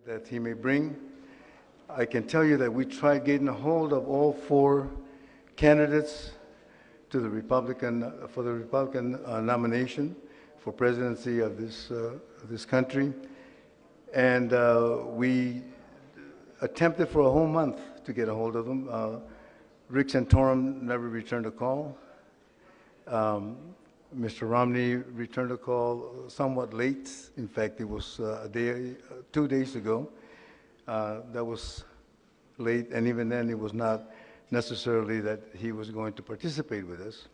that he may bring. I can tell you that we tried getting a hold of all four candidates to the Republican for the Republican nomination for presidency of this country, and we attempted for a whole month to get a hold of them. Rick Santorum never returned a call. Mr. Romney returned a call somewhat late. In fact, it was 2 days ago. That was late, and even then it was not necessarily that he was going to participate with us.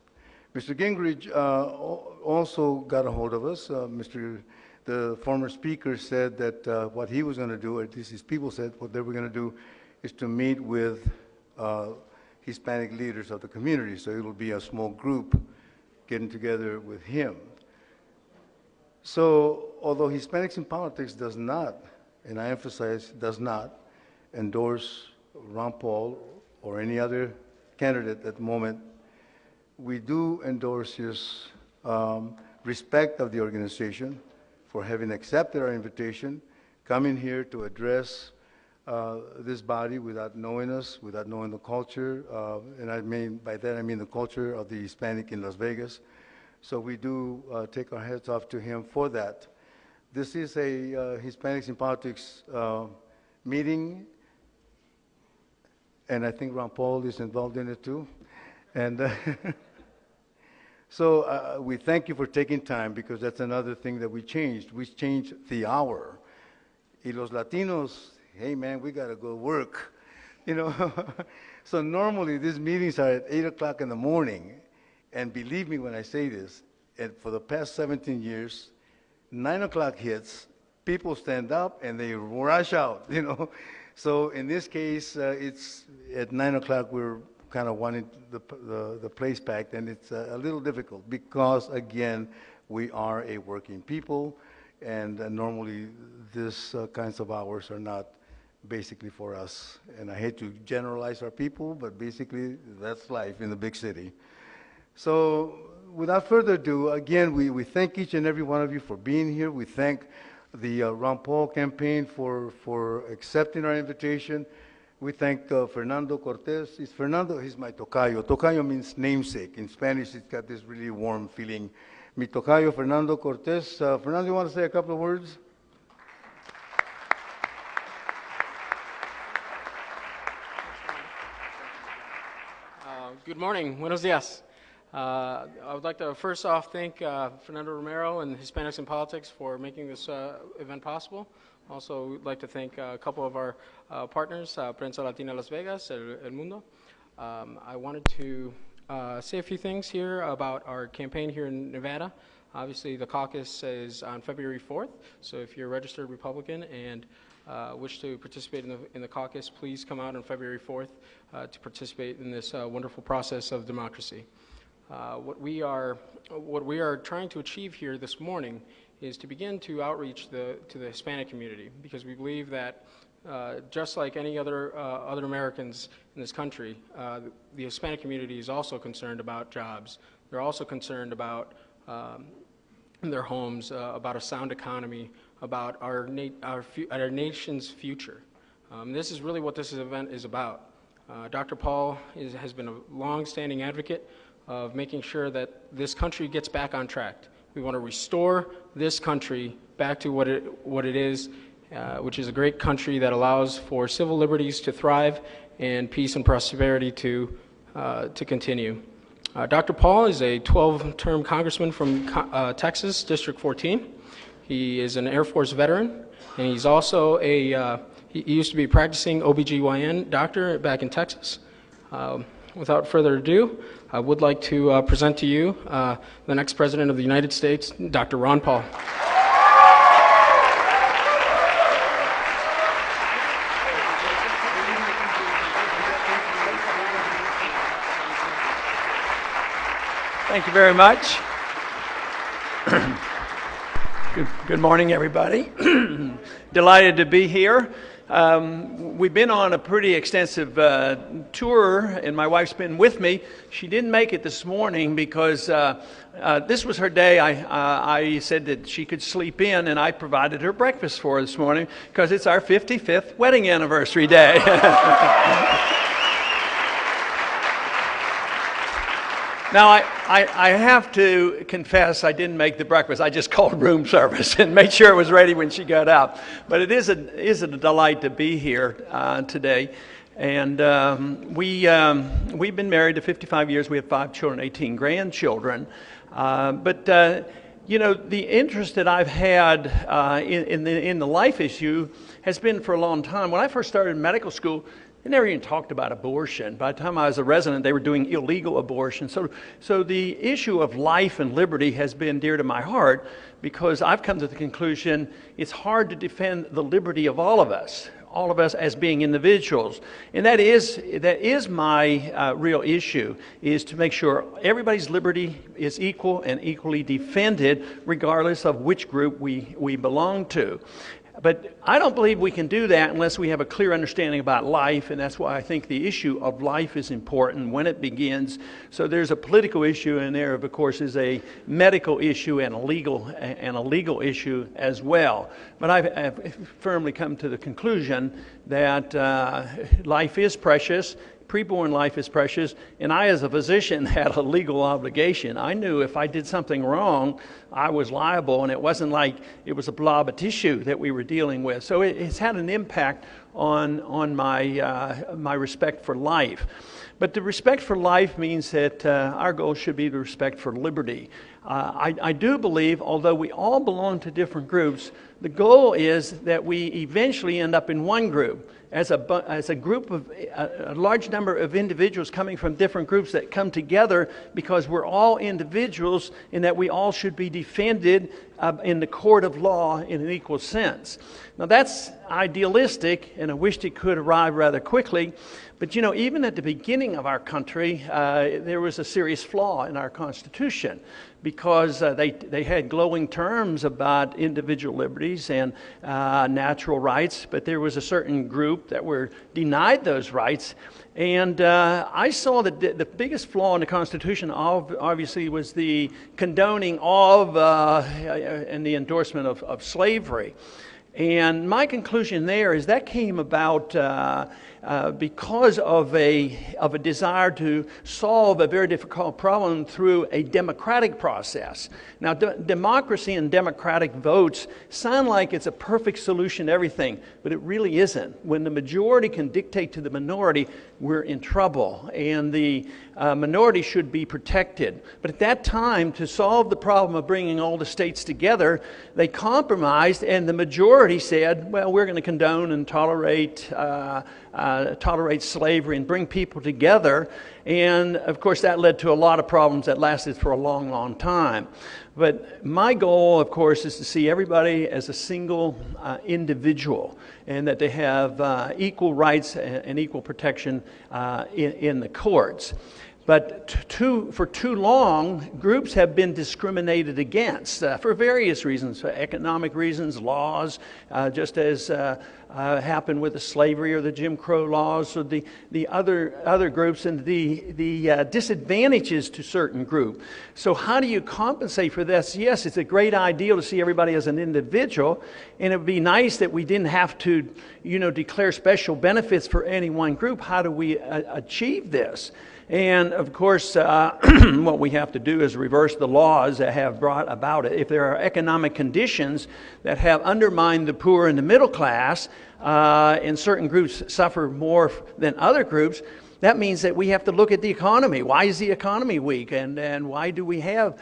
Mr. Gingrich also got a hold of us. The former speaker said that what he was going to do, or at least his people said what they were going to do, is to meet with Hispanic leaders of the community. So it will be a small group getting together with him. So although Hispanics in Politics does not, and I emphasize does not, endorse Ron Paul or any other candidate at the moment, we do endorse his respect of the organization for having accepted our invitation, coming here to address this body without knowing us, without knowing the culture, and I mean by that I mean the culture of the Hispanic in Las Vegas. So we do take our hats off to him for that. This is a Hispanics in Politics meeting, and I think Ron Paul is involved in it too. And so we thank you for taking time, because that's another thing that we changed. We changed the hour. Y los Latinos, hey man, we gotta go work, you know. So normally these meetings are at 8 o'clock in the morning, and believe me when I say this, and for the past 17 years, 9 o'clock hits, people stand up and they rush out, you know. So in this case, it's at 9 o'clock we're kind of wanting the place packed, and it's a little difficult because, again, we are a working people, and normally these kinds of hours are not basically for us. And I hate to generalize our people, but basically that's life in the big city. So without further ado, again, we thank each and every one of you for being here. We thank the Ron Paul campaign for accepting our invitation. We thank Fernando Cortez. Fernando, he's my tocayo. Tocayo means namesake. In Spanish, it's got this really warm feeling. Mi tocayo, Fernando Cortez. Fernando, you want to say a couple of words? Good morning. Buenos dias. I would like to first off thank Fernando Romero and Hispanics in Politics for making this event possible. Also, we'd like to thank a couple of our partners, Prensa Latina Las Vegas, El Mundo. I wanted to say a few things here about our campaign here in Nevada. Obviously, the caucus is on February 4th, so if you're a registered Republican and wish to participate in the caucus, please come out on February 4th to participate in this wonderful process of democracy. What we are trying to achieve here this morning is to begin to outreach to the Hispanic community, because we believe that just like any other Americans in this country, the Hispanic community is also concerned about jobs. They're also concerned about their homes, about a sound economy, about our nation's future. This is really what this event is about. Dr. Paul has been a long-standing advocate of making sure that this country gets back on track. We want to restore this country back to what it is, which is a great country that allows for civil liberties to thrive and peace and prosperity to continue. Dr. Paul is a 12-term congressman from Texas, District 14. He is an Air Force veteran, and he's also he used to be a practicing OBGYN doctor back in Texas. Without further ado, I would like to present to you the next President of the United States, Dr. Ron Paul. Thank you very much. Good morning, everybody. Delighted to be here. We've been on a pretty extensive tour, and my wife's been with me. She didn't make it this morning because this was her day. I said that she could sleep in, and I provided her breakfast for her this morning because it's our 55th wedding anniversary day. Now, I have to confess I didn't make the breakfast. I just called room service and made sure it was ready when she got out. But it is a delight to be here today. And we've been married to 55 years. We have 5 children, 18 grandchildren. But you know, the interest that I've had in the life issue has been for a long time. When I first started in medical school, they never even talked about abortion. By the time I was a resident, they were doing illegal abortion. So the issue of life and liberty has been dear to my heart because I've come to the conclusion it's hard to defend the liberty of all of us as being individuals. And that is my real issue, is to make sure everybody's liberty is equal and equally defended regardless of which group we belong to. But I don't believe we can do that unless we have a clear understanding about life, and that's why I think the issue of life is important when it begins. So there's a political issue, and there, of course, is a medical issue and a legal issue as well. But I've firmly come to the conclusion that life is precious. Preborn life is precious, and I, as a physician, had a legal obligation. I knew if I did something wrong, I was liable, and it wasn't like it was a blob of tissue that we were dealing with. So it's had an impact on my respect for life. But the respect for life means that our goal should be the respect for liberty. I do believe, although we all belong to different groups, the goal is that we eventually end up in one group. As a group of a large number of individuals coming from different groups that come together because we're all individuals and that we all should be defended in the court of law in an equal sense. Now that's idealistic, and I wished it could arrive rather quickly. But you know, even at the beginning of our country, there was a serious flaw in our Constitution because they had glowing terms about individual liberties and natural rights, but there was a certain group that were denied those rights. And I saw that the biggest flaw in the Constitution obviously was the condoning of and the endorsement of slavery. And my conclusion there is that came about because of a desire to solve a very difficult problem through a democratic process. Now, democracy and democratic votes sound like it's a perfect solution to everything, but it really isn't. When the majority can dictate to the minority, we're in trouble, and the minority should be protected. But at that time, to solve the problem of bringing all the states together, they compromised, and the majority said, well, we're going to condone and tolerate slavery and bring people together. And of course that led to a lot of problems that lasted for a long, long time. But my goal, of course, is to see everybody as a single individual, and that they have equal rights and equal protection in the courts. But for too long, groups have been discriminated against for various reasons, for economic reasons, laws, just as happened with the slavery or the Jim Crow laws, or the other groups, and the disadvantages to certain groups. So how do you compensate for this? Yes, it's a great ideal to see everybody as an individual, and it would be nice that we didn't have to, declare special benefits for any one group. How do we achieve this? And of course, what we have to do is reverse the laws that have brought about it. If there are economic conditions that have undermined the poor and the middle class, and certain groups suffer more than other groups, that means that we have to look at the economy. Why is the economy weak? And why do we have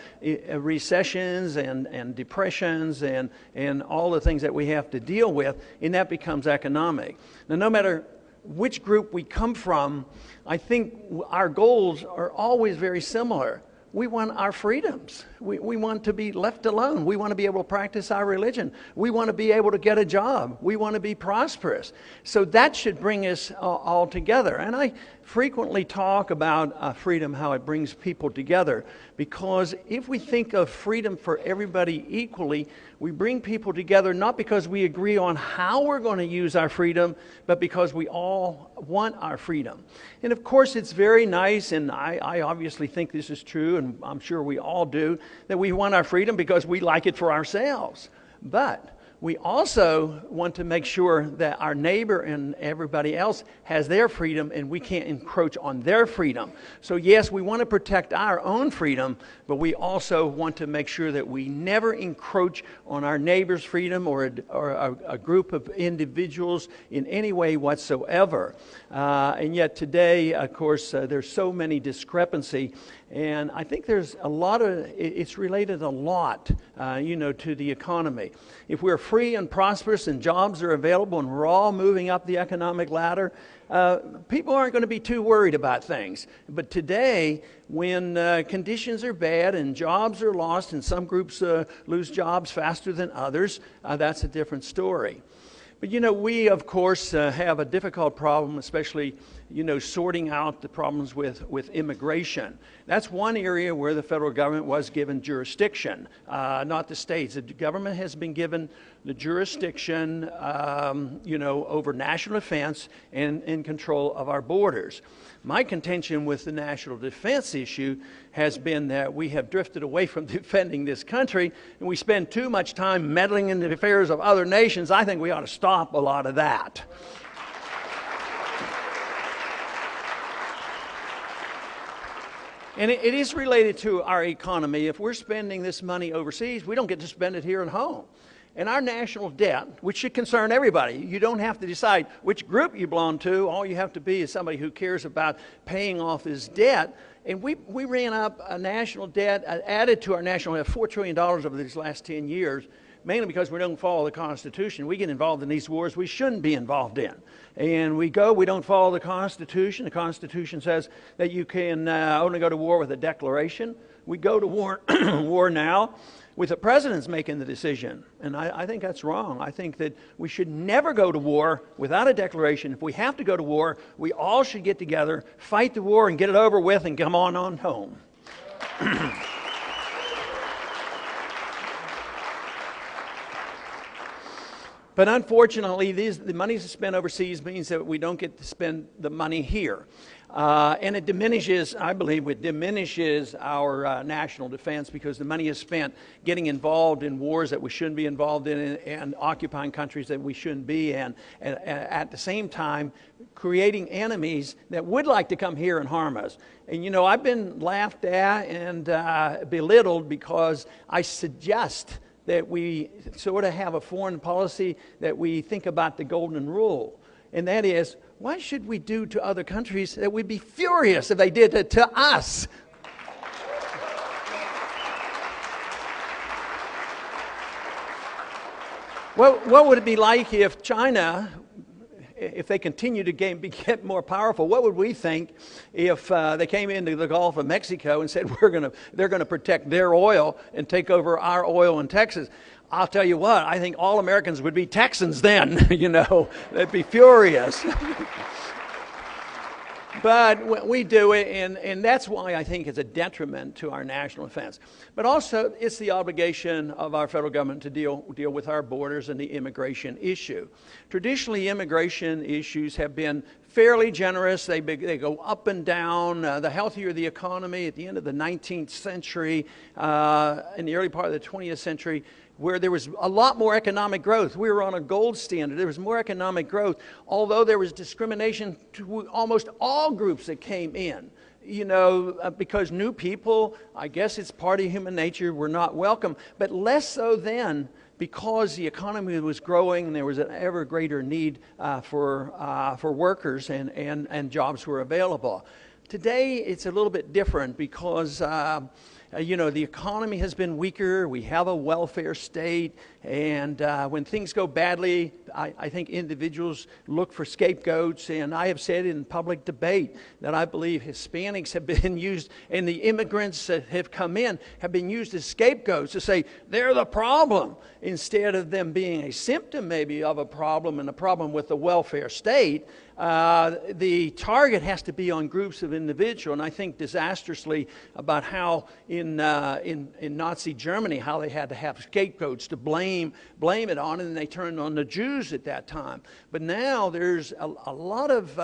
recessions and depressions and all the things that we have to deal with? And that becomes economic. Now, no matter which group we come from, I think our goals are always very similar. We want our freedoms. We want to be left alone. We want to be able to practice our religion. We want to be able to get a job. We want to be prosperous. So that should bring us all together. And I frequently talk about freedom, how it brings people together, because if we think of freedom for everybody equally, We bring people together not because we agree on how we're going to use our freedom, but because we all want our freedom. And of course, it's very nice, and I obviously think this is true, and I'm sure we all do, that we want our freedom because we like it for ourselves. But we also want to make sure that our neighbor and everybody else has their freedom and we can't encroach on their freedom. So yes, we want to protect our own freedom, but we also want to make sure that we never encroach on our neighbor's freedom or a group of individuals in any way whatsoever. And yet today, of course, there's so many discrepancy. And I think there's a lot of, it's related a lot, to the economy. If we're free and prosperous and jobs are available and we're all moving up the economic ladder, people aren't going to be too worried about things. But today, when conditions are bad and jobs are lost and some groups lose jobs faster than others, that's a different story. But we of course have a difficult problem, especially sorting out the problems with immigration. That's one area where the federal government was given jurisdiction, not the states. The government has been given the jurisdiction, over national defense and in control of our borders. My contention with the national defense issue has been that we have drifted away from defending this country and we spend too much time meddling in the affairs of other nations. I think we ought to stop a lot of that. And it is related to our economy. If we're spending this money overseas, we don't get to spend it here at home. And our national debt, which should concern everybody, you don't have to decide which group you belong to. All you have to be is somebody who cares about paying off his debt. And we ran up a national debt, added to our national debt $4 trillion over these last 10 years, mainly because we don't follow the Constitution. We get involved in these wars we shouldn't be involved in. And we don't follow the Constitution. The Constitution says that you can only go to war with a declaration. We go to war now with the president's making the decision. And I think that's wrong. I think that we should never go to war without a declaration. If we have to go to war, we all should get together, fight the war, and get it over with, and come on home. But unfortunately, the money spent overseas means that we don't get to spend the money here. And it diminishes, I believe, our national defense because the money is spent getting involved in wars that we shouldn't be involved in and occupying countries that we shouldn't be in. And at the same time, creating enemies that would like to come here and harm us. And I've been laughed at and belittled because I suggest that we sort of have a foreign policy that we think about the golden rule. And that is, why should we do to other countries that we'd be furious if they did it to us? What would it be like if China, if they continue to get more powerful, what would we think if they came into the Gulf of Mexico and said they're going to protect their oil and take over our oil in Texas? I'll tell you what, I think all Americans would be Texans then, they'd be furious. But we do it, and that's why I think it's a detriment to our national defense. But also, it's the obligation of our federal government to deal with our borders and the immigration issue. Traditionally, immigration issues have been fairly generous. They go up and down. The healthier the economy at the end of the 19th century, in the early part of the 20th century, where there was a lot more economic growth. We were on a gold standard. There was more economic growth, although there was discrimination to almost all groups that came in. Because new people, I guess it's part of human nature, were not welcome, but less so then because the economy was growing and there was an ever greater need for workers and jobs were available. Today, it's a little bit different because the economy has been weaker. We have a welfare state. And when things go badly, I think individuals look for scapegoats. And I have said in public debate that I believe Hispanics have been used, and the immigrants that have come in have been used as scapegoats to say they're the problem, instead of them being a symptom maybe of a problem and a problem with the welfare state. The target has to be on groups of individuals, and I think disastrously about how in Nazi Germany, how they had to have scapegoats to blame it on, and they turned on the Jews at that time. But now there's a lot of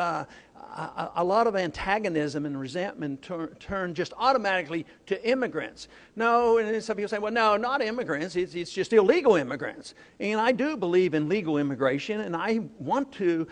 antagonism and resentment turn just automatically to immigrants. No, and some people say, well, no, not immigrants. It's just illegal immigrants. And I do believe in legal immigration, and I want to,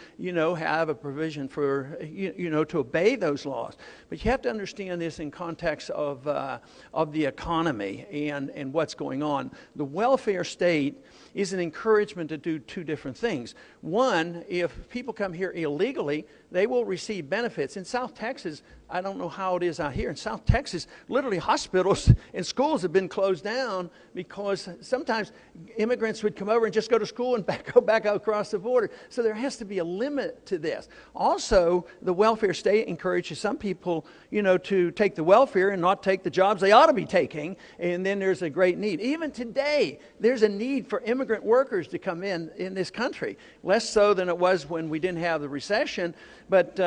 have a provision for, to obey those laws. But you have to understand this in context of the economy and what's going on. The welfare state is an encouragement to do two different things. One, if people come here illegally, they will receive benefits. In South Texas, I don't know how it is out here. In South Texas, literally hospitals and schools have been closed down because sometimes immigrants would come over and just go to school and go back across the border. So there has to be a limit to this. Also, the welfare state encourages some people, to take the welfare and not take the jobs they ought to be taking. And then there's a great need. Even today, there's a need for immigrant workers to come in this country. Less so than it was when we didn't have the recession. But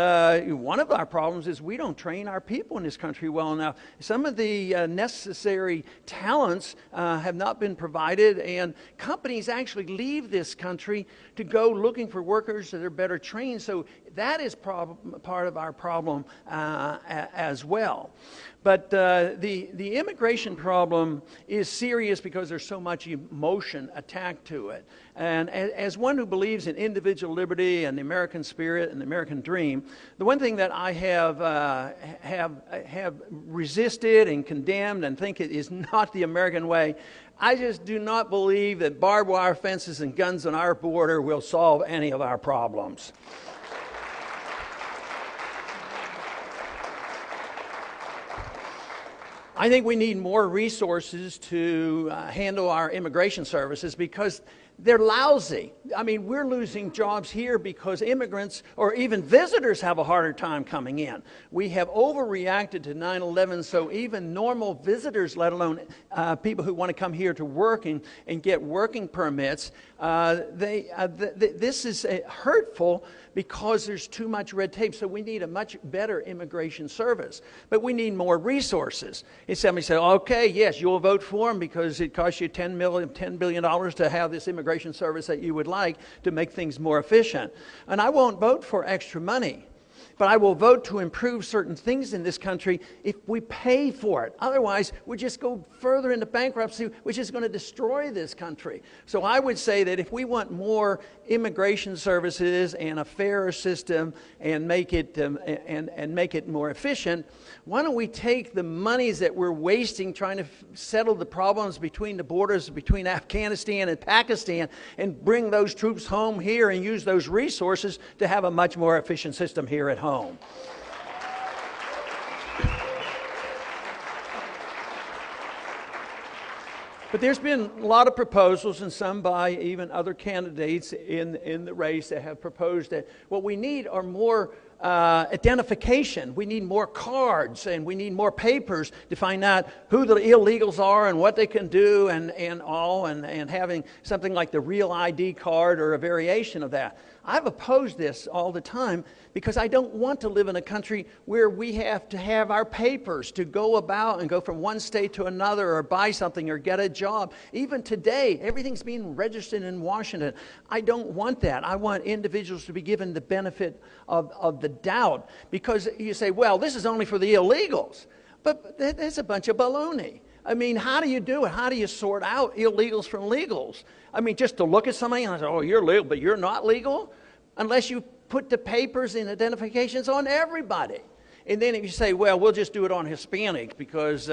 one of our problems is we don't train our people in this country well enough. Some of the necessary talents have not been provided, and companies actually leave this country to go looking for workers that are better trained. So that is part of our problem as well. But the immigration problem is serious because there's so much emotion attacked to it. And as one who believes in individual liberty and the American spirit and the American dream, the one thing that I have resisted and condemned and think it is not the American way, I just do not believe that barbed wire fences and guns on our border will solve any of our problems. I think we need more resources to handle our immigration services because they're lousy. I mean, we're losing jobs here because immigrants or even visitors have a harder time coming in. We have overreacted to 9/11, so even normal visitors, let alone people who want to come here to work and get working permits, this is hurtful because there's too much red tape. So we need a much better immigration service. But we need more resources. If somebody said, okay, yes, you'll vote for them because it costs you $10 billion to have this immigration service that you would like to make things more efficient. And I won't vote for extra money. But I will vote to improve certain things in this country if we pay for it. Otherwise, we just go further into bankruptcy, which is going to destroy this country. So I would say that if we want more immigration services and a fairer system and make it more efficient, why don't we take the monies that we're wasting trying to settle the problems between the borders between Afghanistan and Pakistan and bring those troops home here and use those resources to have a much more efficient system here at home. But there's been a lot of proposals, and some by even other candidates in the race that have proposed that what we need are more identification. We need more cards, and we need more papers to find out who the illegals are and what they can do and having something like the real ID card or a variation of that. I've opposed this all the time because I don't want to live in a country where we have to have our papers to go about and go from one state to another or buy something or get a job. Even today, everything's being registered in Washington. I don't want that. I want individuals to be given the benefit of the doubt, because you say, well, this is only for the illegals. But that's a bunch of baloney. I mean, how do you do it? How do you sort out illegals from legals? I mean, just to look at somebody and say, oh, you're legal, but you're not legal? Unless you put the papers and identifications on everybody. And then if you say, well, we'll just do it on Hispanics because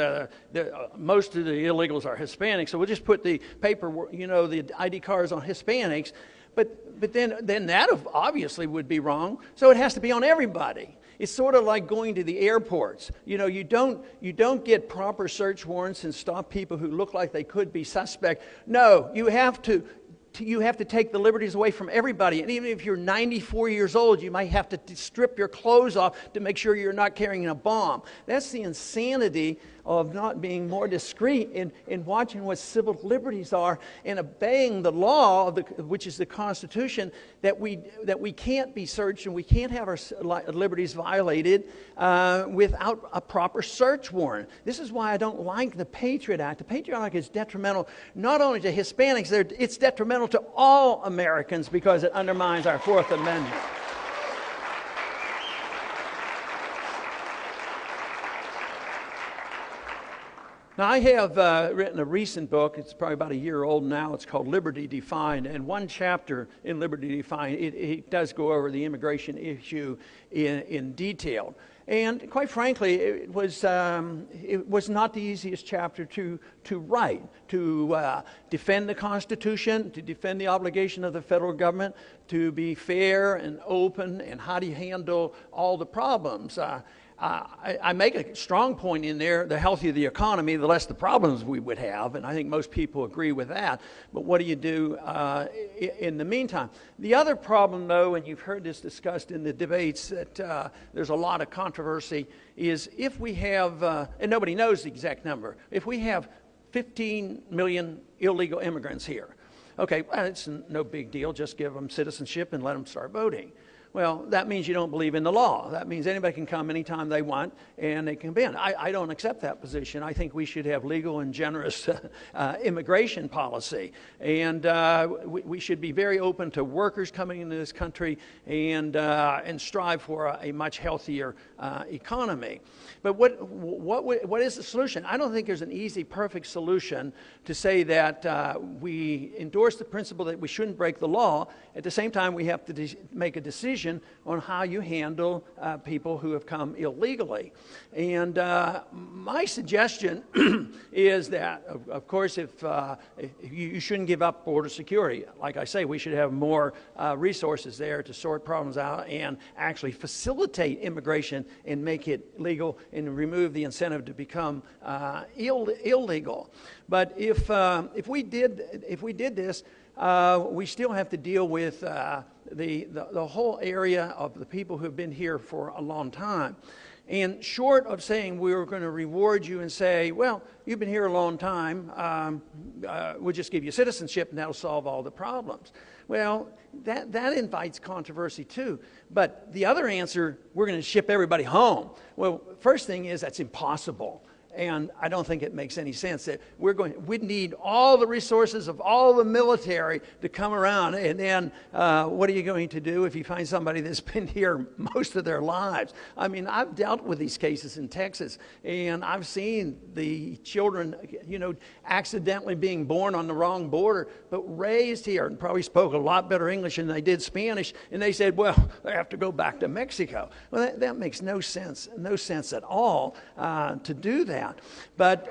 most of the illegals are Hispanics, so we'll just put the paper, the ID cards on Hispanics. But then that obviously would be wrong. So it has to be on everybody. It's sort of like going to the airports. You don't get proper search warrants and stop people who look like they could be suspect. No, you have to you have to take the liberties away from everybody. And even if you're 94 years old, you might have to strip your clothes off to make sure you're not carrying a bomb. That's the insanity of not being more discreet in watching what civil liberties are and obeying the law, which is the Constitution, that we can't be searched and we can't have our liberties violated without a proper search warrant. This is why I don't like the Patriot Act. The Patriot Act is detrimental not only to Hispanics, it's detrimental to all Americans because it undermines our Fourth Amendment. Now, I have written a recent book. It's probably about a year old now. It's called Liberty Defined. And one chapter in Liberty Defined, it does go over the immigration issue in detail. And quite frankly, it was not the easiest chapter to write, to defend the Constitution, to defend the obligation of the federal government, to be fair and open, and how do you handle all the problems. I make a strong point in there, the healthier the economy, the less the problems we would have, and I think most people agree with that. But what do you do in the meantime? The other problem, though, and you've heard this discussed in the debates, that there's a lot of controversy, is if we have, and nobody knows the exact number, if we have 15 million illegal immigrants here, okay, well, it's no big deal, just give them citizenship and let them start voting. Well, that means you don't believe in the law. That means anybody can come anytime they want and they can be in. I don't accept that position. I think we should have legal and generous immigration policy. And we should be very open to workers coming into this country and strive for a much healthier economy. But what is the solution? I don't think there's an easy, perfect solution to say that we endorse the principle that we shouldn't break the law. At the same time, we have to make a decision on how you handle people who have come illegally. And my suggestion is that, of course, if you shouldn't give up border security. Like I say, we should have more resources there to sort problems out and actually facilitate immigration and make it legal and remove the incentive to become illegal. But if we did this, we still have to deal with the whole area of the people who have been here for a long time. And short of saying we're going to reward you and say, well, you've been here a long time, we'll just give you citizenship and that'll solve all the problems. Well, that invites controversy too. But the other answer, we're going to ship everybody home. Well, first thing is that's impossible. And I don't think it makes any sense that we'd need all the resources of all the military to come around. And then what are you going to do if you find somebody that's been here most of their lives? I mean, I've dealt with these cases in Texas, and I've seen the children, accidentally being born on the wrong border, but raised here and probably spoke a lot better English than they did Spanish. And they said, well, they have to go back to Mexico. Well, that makes no sense at all to do that. But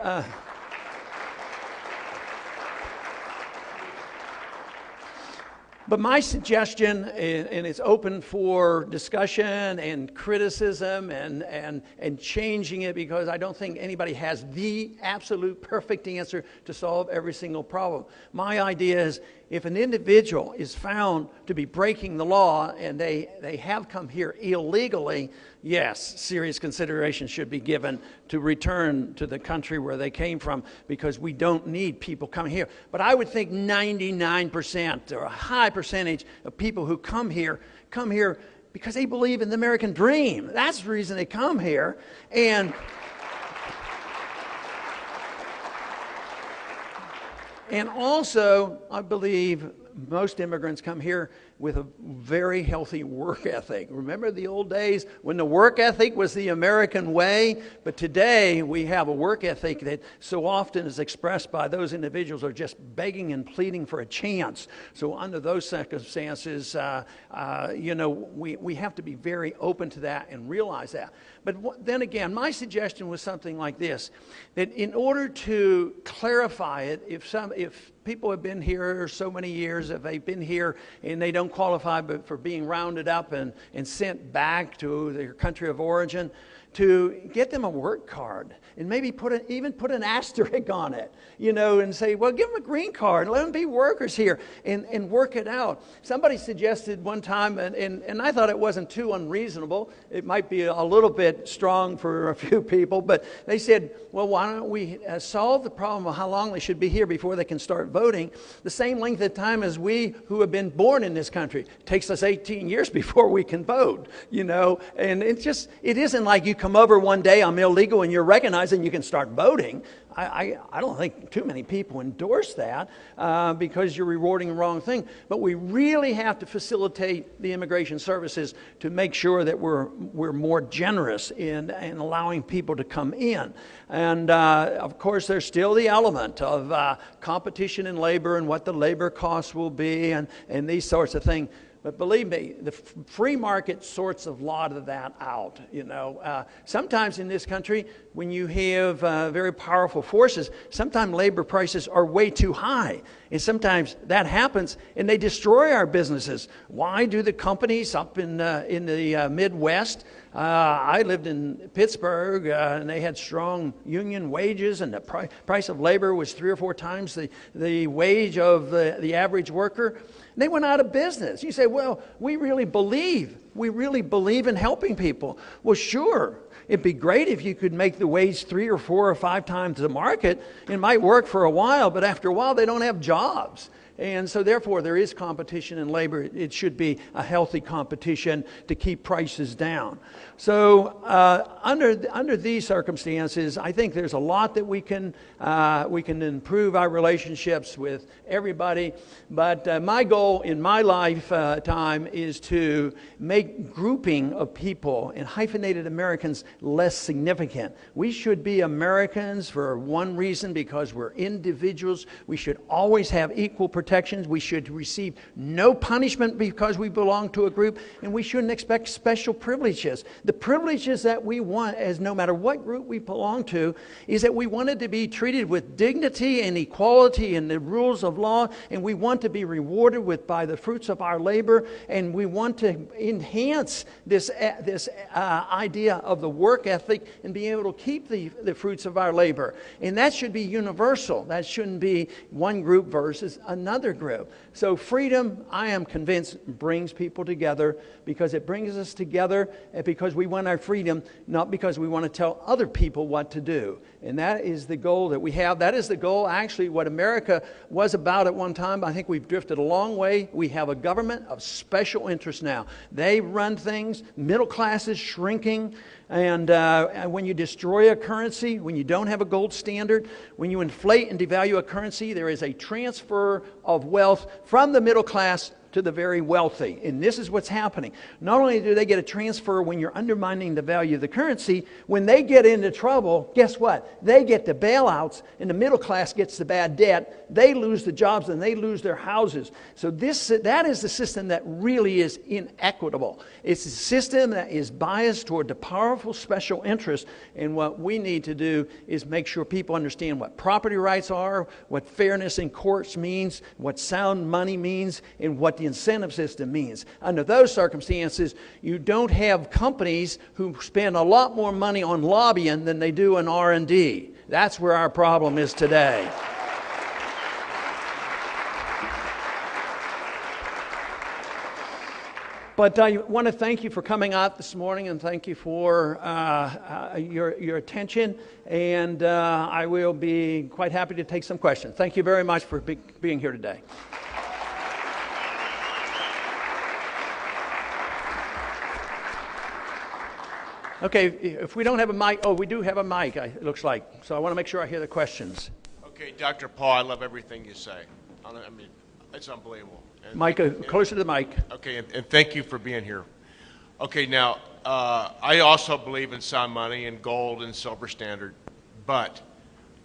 my suggestion, and it's open for discussion and criticism and changing it, because I don't think anybody has the absolute perfect answer to solve every single problem. My idea is if an individual is found to be breaking the law and they have come here illegally, yes, serious consideration should be given to return to the country where they came from, because we don't need people coming here. But I would think 99% or a high percentage of people who come here because they believe in the American dream. That's the reason they come here. And also, I believe most immigrants come here with a very healthy work ethic. Remember the old days when the work ethic was the American way? But today we have a work ethic that so often is expressed by those individuals who are just begging and pleading for a chance. So under those circumstances, we have to be very open to that and realize that. But then again, my suggestion was something like this, that in order to clarify it, if people have been here so many years, if they've been here and they don't qualify for being rounded up and sent back to their country of origin, to get them a work card and maybe even put an asterisk on it, and say, well, give them a green card and let them be workers here and work it out. Somebody suggested one time, and I thought it wasn't too unreasonable. It might be a little bit strong for a few people, but they said, well, why don't we solve the problem of how long they should be here before they can start voting the same length of time as we who have been born in this country. It takes us 18 years before we can vote, and it isn't like you come over one day, I'm illegal, and you're recognized and you can start voting. I don't think too many people endorse that because you're rewarding the wrong thing. But we really have to facilitate the immigration services to make sure that we're more generous in allowing people to come in. And of course, there's still the element of competition in labor and what the labor costs will be and these sorts of things. But believe me, the free market sorts a lot of that out. Sometimes in this country, when you have very powerful forces, sometimes labor prices are way too high. And sometimes that happens and they destroy our businesses. Why do the companies up in the Midwest? I lived in Pittsburgh and they had strong union wages, and the price of labor was 3 or 4 times the wage of the average worker. They went out of business. You say, well, we really believe in helping people. Well, sure. It'd be great if you could make the wage 3 or 4 or 5 times the market. It might work for a while, but after a while they don't have jobs. And so therefore there is competition in labor. It should be a healthy competition to keep prices down. So under these circumstances, I think there's a lot that we can improve our relationships with everybody. But my goal in my lifetime is to make grouping of people and hyphenated Americans less significant. We should be Americans for one reason, because we're individuals. We should always have equal protections. We should receive no punishment because we belong to a group, and we shouldn't expect special privileges. The privileges that we want, as no matter what group we belong to, is that we wanted to be treated with dignity and equality and the rules of law, and we want to be rewarded by the fruits of our labor, and we want to enhance this idea of the work ethic and be able to keep the fruits of our labor. And that should be universal. That shouldn't be one group versus another group. So freedom, I am convinced, brings people together, because it brings us together because we want our freedom, not because we want to tell other people what to do. And that is the goal that we have. That is the goal, actually, what America was about at one time. I think we've drifted a long way. We have a government of special interest now. They run things. Middle class is shrinking. And when you destroy a currency, when you don't have a gold standard, when you inflate and devalue a currency, there is a transfer of wealth from the middle class to the very wealthy. And this is what's happening. Not only do they get a transfer when you're undermining the value of the currency, when they get into trouble, guess what? They get the bailouts, and the middle class gets the bad debt. They lose the jobs and they lose their houses. So that is the system that really is inequitable. It's a system that is biased toward the powerful special interest. And what we need to do is make sure people understand what property rights are, what fairness in courts means, what sound money means, and what the incentive system means. Under those circumstances, you don't have companies who spend a lot more money on lobbying than they do in R&D. That's where our problem is today. But I want to thank you for coming out this morning, and thank you for your attention. And I will be quite happy to take some questions. Thank you very much for being here today. Okay, if we don't have a mic, we do have a mic, it looks like. So I want to make sure I hear the questions. Okay, Dr. Paul, I love everything you say. I mean, it's unbelievable. And Mike, closer to the mic. Okay, and thank you for being here. Okay, now, I also believe in sound money and gold and silver standard, but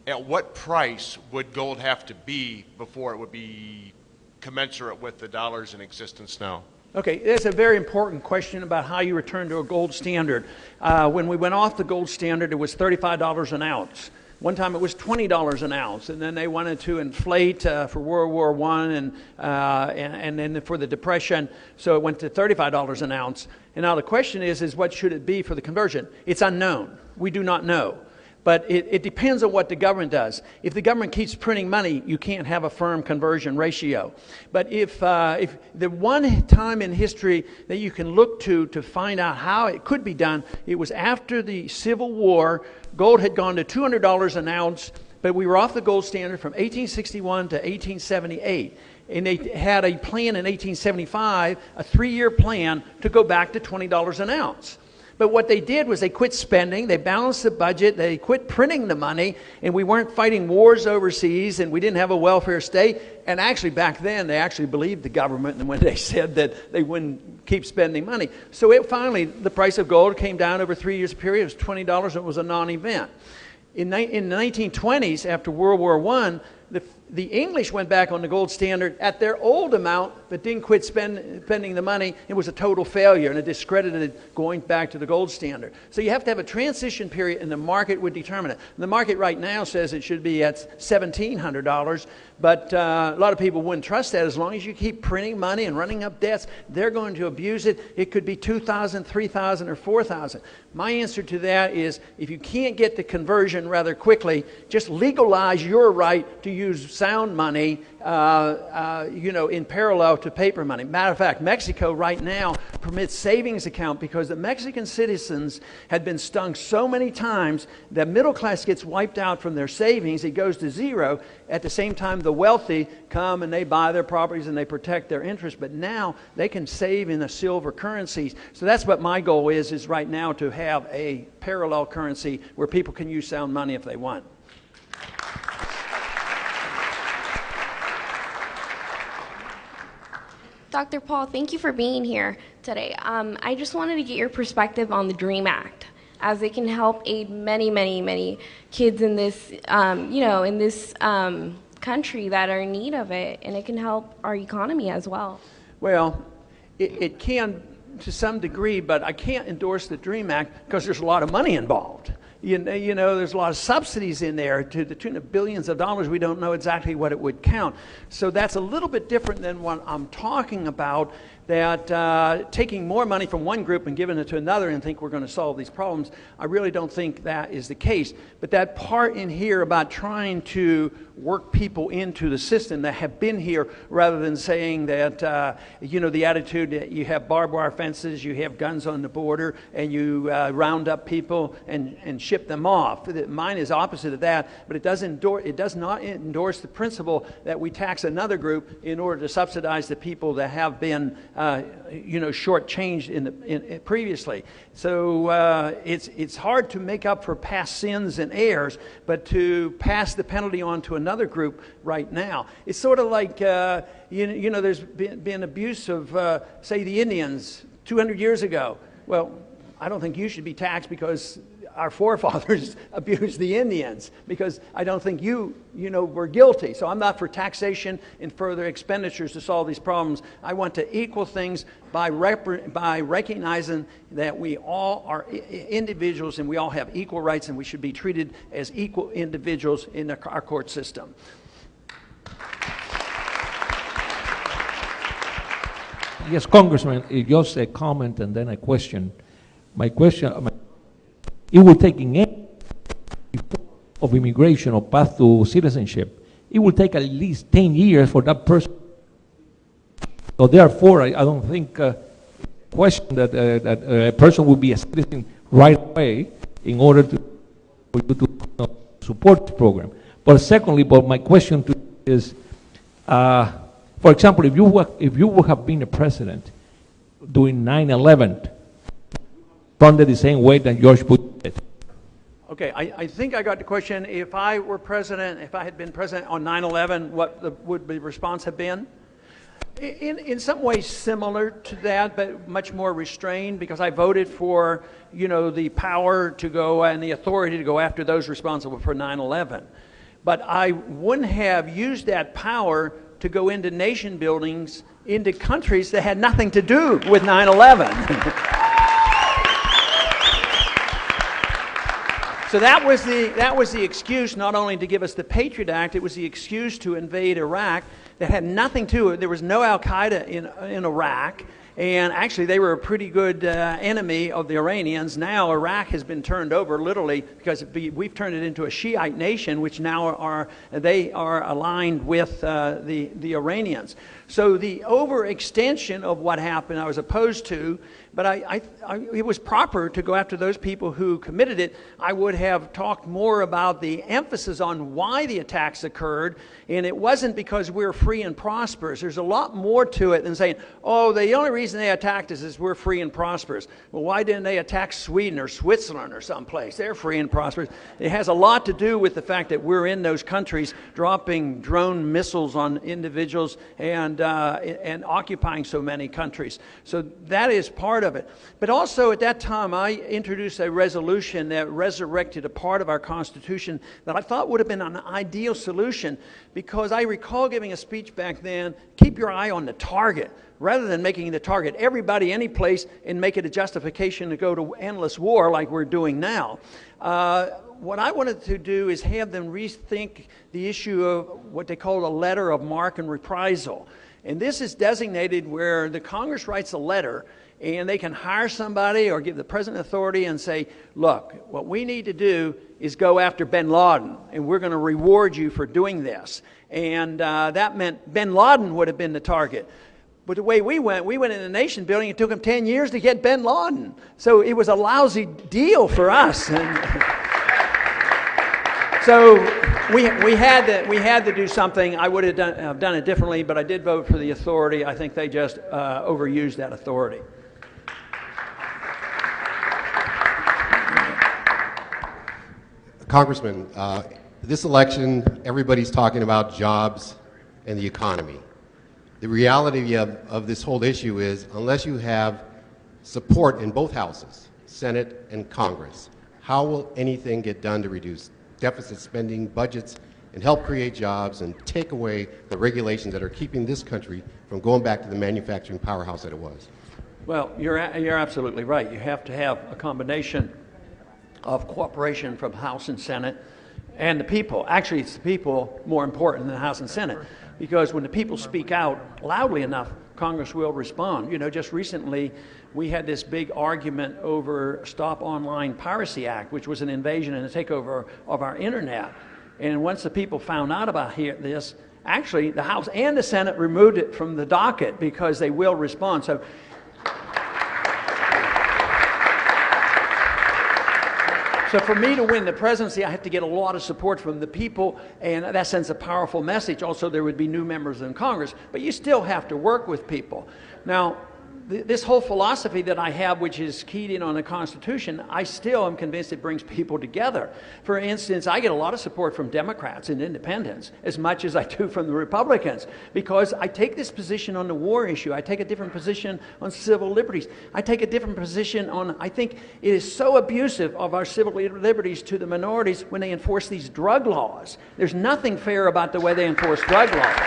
at what price would gold have to be before it would be commensurate with the dollars in existence now? Okay, that's a very important question about how you return to a gold standard. When we went off the gold standard, it was $35 an ounce. One time it was $20 an ounce, and then they wanted to inflate for World War I and then for the Depression, so it went to $35 an ounce. And now the question is what should it be for the conversion? It's unknown. We do not know. But it depends on what the government does. If the government keeps printing money, you can't have a firm conversion ratio. But if the one time in history that you can look to find out how it could be done, it was after the Civil War. Gold had gone to $200 an ounce, but we were off the gold standard from 1861 to 1878. And they had a plan in 1875, a 3-year plan to go back to $20 an ounce. But what they did was they quit spending, they balanced the budget, they quit printing the money, and we weren't fighting wars overseas, and we didn't have a welfare state. And actually back then, they actually believed the government and when they said that they wouldn't keep spending money. So finally, the price of gold came down over 3 years period. It was $20, and it was a non-event. In the 1920s, after World War I, the English went back on the gold standard at their old amount, but didn't quit spending the money. It was a total failure, and it discredited going back to the gold standard. So you have to have a transition period, and the market would determine it. And the market right now says it should be at $1,700, but a lot of people wouldn't trust that. As long as you keep printing money and running up debts, they're going to abuse it. It could be $2,000, $3,000, or $4,000. My answer to that is, if you can't get the conversion rather quickly, just legalize your right to use sound money, in parallel to paper money. Matter of fact, Mexico right now permits savings account because the Mexican citizens had been stung so many times that middle class gets wiped out from their savings. It goes to zero. At the same time, the wealthy come and they buy their properties and they protect their interest. But now they can save in a silver currency. So that's what my goal is right now, to have a parallel currency where people can use sound money if they want. Dr. Paul, thank you for being here today. I just wanted to get your perspective on the DREAM Act, as it can help aid many, many, many kids in this, in this country that are in need of it, and it can help our economy as well. Well, it can to some degree, but I can't endorse the DREAM Act because there's a lot of money involved. There's a lot of subsidies in there to the tune of billions of dollars. We don't know exactly what it would count. So that's a little bit different than what I'm talking about, that taking more money from one group and giving it to another and think we're going to solve these problems. I really don't think that is the case. But that part in here about trying to work people into the system that have been here, rather than saying that, the attitude that you have barbed wire fences, you have guns on the border, and you round up people and ship them off. Mine is opposite of that, but it does not endorse the principle that we tax another group in order to subsidize the people that have been shortchanged previously. So it's hard to make up for past sins and errors, but to pass the penalty on to another group right now. It's sort of like, there's been abuse of, say, the Indians 200 years ago. Well, I don't think you should be taxed because our forefathers abused the Indians, because I don't think you were guilty. So I'm not for taxation and further expenditures to solve these problems. I want to equal things by recognizing that we all are individuals and we all have equal rights, and we should be treated as equal individuals in our court system. Yes, Congressman, just a comment and then a question. It will take in any of immigration or path to citizenship, it will take at least 10 years for that person. So therefore, I don't think question that a person will be a citizen right away in order for you to support the program. But secondly, my question to you is, for example, if you would have been a president during 9/11, funded the same way that George Bush did. Okay, I think I got the question. If I had been president on 9/11, what would the response have been? In some ways similar to that, but much more restrained, because I voted for, the power to go and the authority to go after those responsible for 9/11. But I wouldn't have used that power to go into nation buildings, into countries that had nothing to do with 9/11. So that was the excuse, not only to give us the Patriot Act, it was the excuse to invade Iraq that had nothing to it. There was no Al-Qaeda in Iraq. And actually, they were a pretty good enemy of the Iranians. Now, Iraq has been turned over literally because we've turned it into a Shiite nation, which now they are aligned with the Iranians. So the overextension of what happened, I was opposed to, but it was proper to go after those people who committed it. I would have talked more about the emphasis on why the attacks occurred, and it wasn't because we're free and prosperous. There's a lot more to it than saying, oh, the only reason they attacked us is we're free and prosperous. Well, why didn't they attack Sweden or Switzerland or someplace? They're free and prosperous. It has a lot to do with the fact that we're in those countries dropping drone missiles on individuals and occupying so many countries. So that is part of it. But also at that time, I introduced a resolution that resurrected a part of our Constitution that I thought would have been an ideal solution, because I recall giving a speech back then, keep your eye on the target, rather than making the target everybody, any place, and make it a justification to go to endless war like we're doing now. What I wanted to do is have them rethink the issue of what they call a letter of marque and reprisal. And this is designated where the Congress writes a letter and they can hire somebody or give the president authority and say, look, what we need to do is go after bin Laden, and we're going to reward you for doing this. And that meant bin Laden would have been the target. But the way we went in the nation building, it took them 10 years to get bin Laden. So it was a lousy deal for us. And so we had to do something. I would have done it differently, but I did vote for the authority. I think they just overused that authority. Congressman, this election, everybody's talking about jobs and the economy. The reality of this whole issue is, unless you have support in both houses, Senate and Congress, how will anything get done to reduce deficit spending, budgets, and help create jobs and take away the regulations that are keeping this country from going back to the manufacturing powerhouse that it was? Well, you're absolutely right. You have to have a combination of cooperation from House and Senate and the people. Actually, it's the people more important than the House and Senate, because when the people speak out loudly enough, Congress will respond. You know, just recently we had this big argument over Stop Online Piracy Act, which was an invasion and a takeover of our internet. And once the people found out about this, actually the House and the Senate removed it from the docket because they will respond. So for me to win the presidency, I have to get a lot of support from the people, and that sends a powerful message. Also, there would be new members in Congress, but you still have to work with people. Now, this whole philosophy that I have, which is keyed in on the Constitution, I still am convinced it brings people together. For instance, I get a lot of support from Democrats and independents, as much as I do from the Republicans, because I take this position on the war issue. I take a different position on civil liberties. I take a different position on, I think it is so abusive of our civil liberties to the minorities when they enforce these drug laws. There's nothing fair about the way they enforce drug laws.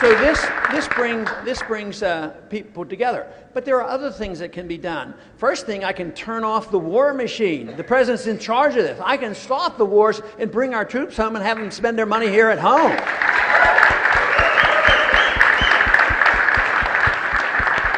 So this brings people together. But there are other things that can be done. First thing, I can turn off the war machine. The president's in charge of this. I can stop the wars and bring our troops home and have them spend their money here at home.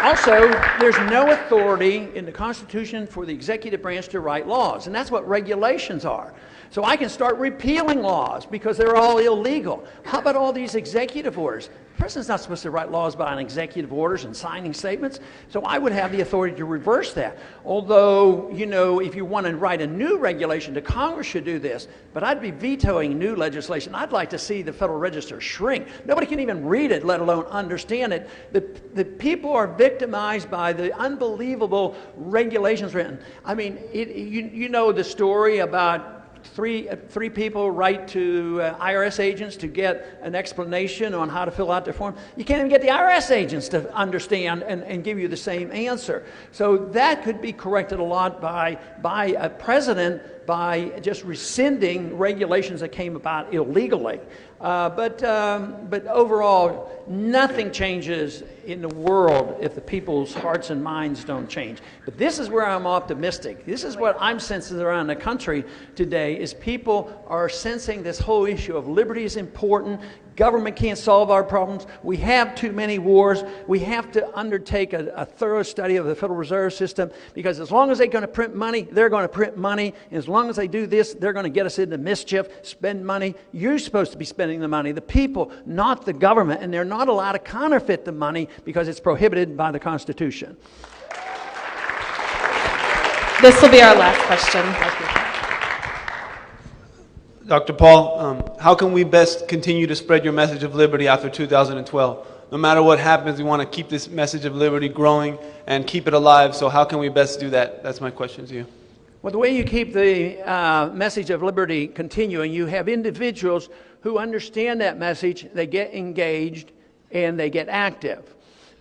Also, there's no authority in the Constitution for the executive branch to write laws, and that's what regulations are. So I can start repealing laws because they're all illegal. How about all these executive orders? The president's not supposed to write laws by executive orders and signing statements, so I would have the authority to reverse that. Although, you know, if you want to write a new regulation, the Congress should do this, but I'd be vetoing new legislation. I'd like to see the Federal Register shrink. Nobody can even read it, let alone understand it. The people are victimized by the unbelievable regulations written. I mean, you know the story about three people write to IRS agents to get an explanation on how to fill out their form. You can't even get the IRS agents to understand and give you the same answer. So that could be corrected a lot by a president by just rescinding regulations that came about illegally. But overall, nothing changes in the world if the people's hearts and minds don't change. But this is where I'm optimistic. This is what I'm sensing around the country today, is people are sensing this whole issue of liberty is important. Government can't solve our problems. We have too many wars. We have to undertake a thorough study of the Federal Reserve System, because as long as they're going to print money, they're going to print money. And as long as they do this, they're going to get us into mischief, spend money. You're supposed to be spending the money, the people, not the government. And they're not allowed to counterfeit the money because it's prohibited by the Constitution. This will be our last question. Dr. Paul, how can we best continue to spread your message of liberty after 2012? No matter what happens, we want to keep this message of liberty growing and keep it alive. So how can we best do that? That's my question to you. Well, the way you keep the message of liberty continuing, you have individuals who understand that message, they get engaged, and they get active.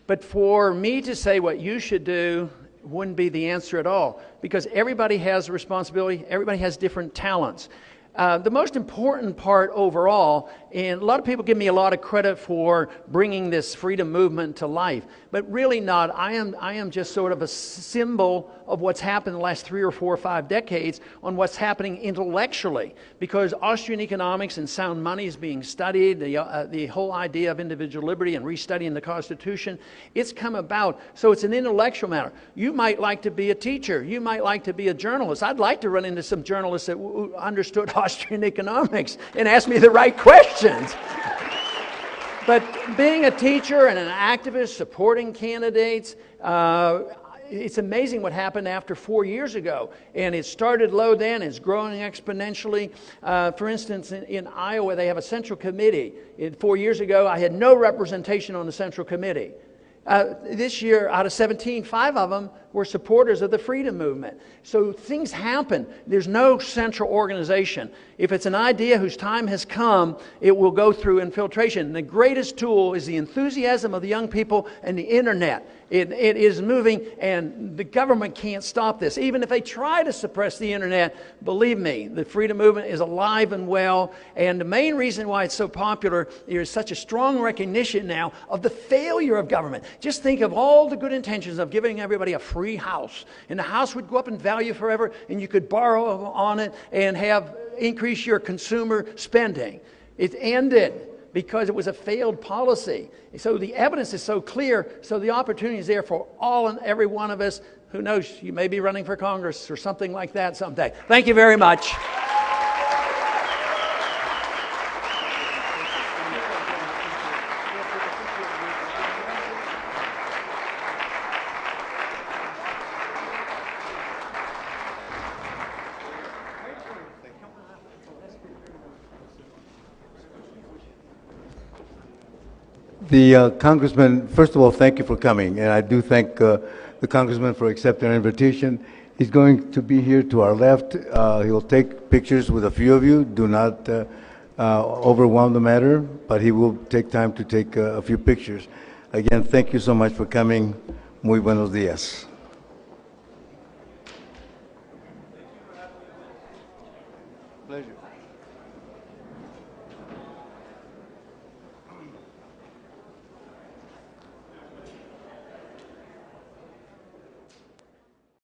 But for me to say what you should do wouldn't be the answer at all, because everybody has a responsibility, everybody has different talents. The most important part overall, and a lot of people give me a lot of credit for bringing this freedom movement to life, but really not. I am just sort of a symbol of what's happened in the last 3 or 4 or 5 decades on what's happening intellectually, because Austrian economics and sound money is being studied, the whole idea of individual liberty and restudying the Constitution, it's come about. So it's an intellectual matter. You might like to be a teacher. You might like to be a journalist. I'd like to run into some journalists that understood Austrian economics and ask me the right questions. But being a teacher and an activist supporting candidates, it's amazing what happened after 4 years ago. And it started low then, it's growing exponentially. For instance, in Iowa, they have a central committee. 4 years ago, I had no representation on the central committee. This year, out of 17, 5 of them were supporters of the freedom movement. So things happen. There's no central organization. If it's an idea whose time has come, it will go through infiltration. And the greatest tool is the enthusiasm of the young people and the internet. It is moving, and the government can't stop this. Even if they try to suppress the internet, believe me, the freedom movement is alive and well. And the main reason why it's so popular, there is such a strong recognition now of the failure of government. Just think of all the good intentions of giving everybody a free house. And the house would go up in value forever, and you could borrow on it and increase your consumer spending. It ended because it was a failed policy. So the evidence is so clear, so the opportunity is there for all and every one of us. Who knows, you may be running for Congress or something like that someday. Thank you very much. The Congressman, first of all, thank you for coming, and I do thank the Congressman for accepting our invitation. He's going to be here to our left. He'll take pictures with a few of you. Do not overwhelm the matter, but he will take time to take a few pictures. Again, thank you so much for coming. Muy buenos días. Pleasure.